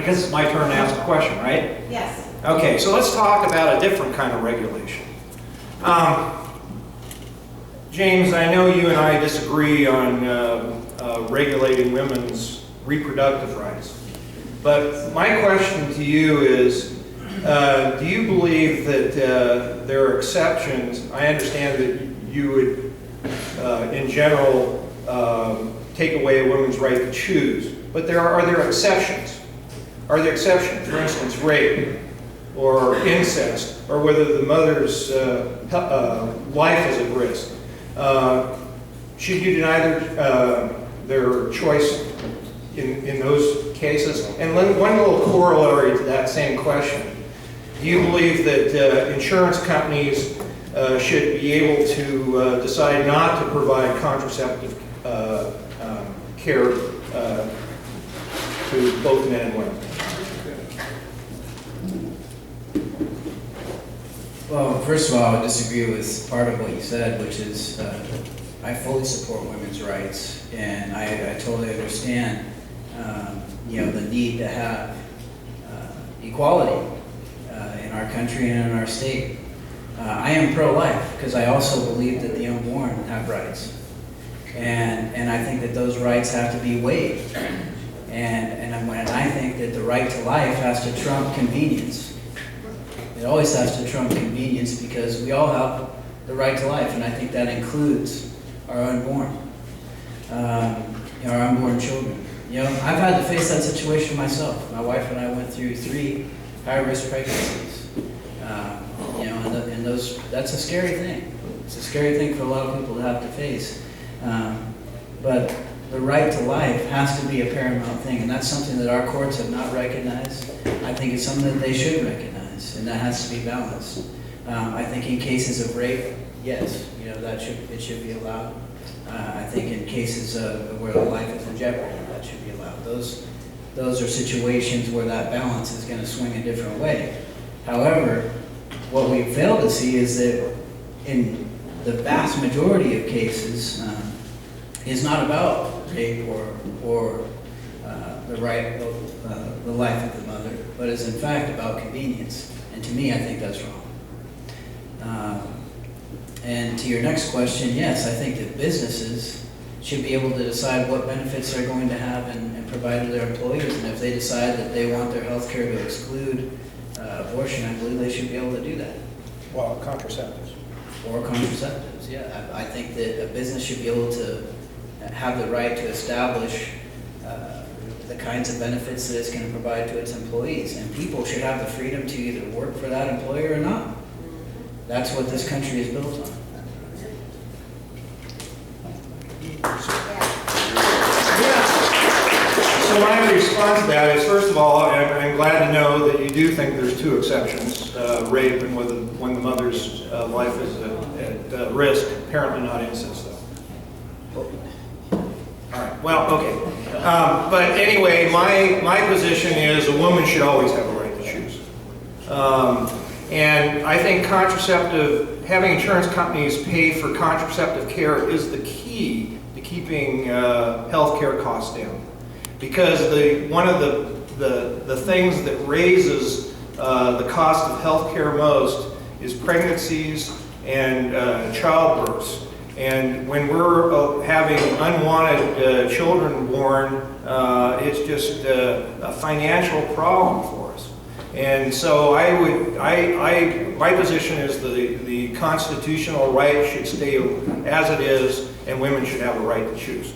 I guess it's my turn to ask a question, right? Yes. Okay, so let's talk about a different kind of regulation. James, I know you and I disagree on regulating women's reproductive rights, but my question to you is, do you believe that there are exceptions? I understand that you would, in general, take away a woman's right to choose, but are there exceptions? Are there exceptions? For instance, rape, or incest, or whether the mother's life is at risk. Should you deny their choice in those cases? And one little corollary to that same question. Do you believe that insurance companies should be able to decide not to provide contraceptive care to both men and women? Well, first of all, I would disagree with part of what you said, which is I fully support women's rights, and I totally understand the need to have equality in our country and in our state. I am pro-life because I also believe that the unborn have rights, and I think that those rights have to be waived, and I think that the right to life has to trump convenience. It always has to trump convenience because we all have the right to life, and I think that includes our unborn, our unborn children. I've had to face that situation myself. My wife and I went through 3 high-risk pregnancies, and that's a scary thing. It's a scary thing for a lot of people to have to face, but the right to life has to be a paramount thing, and that's something that our courts have not recognized. I think it's something that they should recognize, and that has to be balanced. I think in cases of rape, yes, it should be allowed. I think in cases where the life is in jeopardy, that should be allowed. Those are situations where that balance is going to swing a different way. However, what we fail to see is that in the vast majority of cases, it's not about rape or the right of the life of the mother, but is in fact about convenience. And to me, I think that's wrong. And to your next question, yes, I think that businesses should be able to decide what benefits they're going to have and provide to their employees. And if they decide that they want their health care to exclude abortion, I believe they should be able to do that. Well, contraceptives. Or contraceptives, yeah. I think that a business should be able to have the right to establish the kinds of benefits that it's going to provide to its employees. And people should have the freedom to either work for that employer or not. That's what this country is built on. So my response to that is, first of all, I'm glad to know that you do think there's 2 exceptions, rape and when the mother's life is at risk, apparently not incest, though. All right, well, okay. But anyway, my position is a woman should always have a right to choose. And I think having insurance companies pay for contraceptive care is the key to keeping health care costs down. Because one of the things that raises the cost of health care most is pregnancies and childbirths. And when we're having unwanted children born, it's just a financial problem for us. And so my position is the constitutional right should stay as it is, and women should have a right to choose.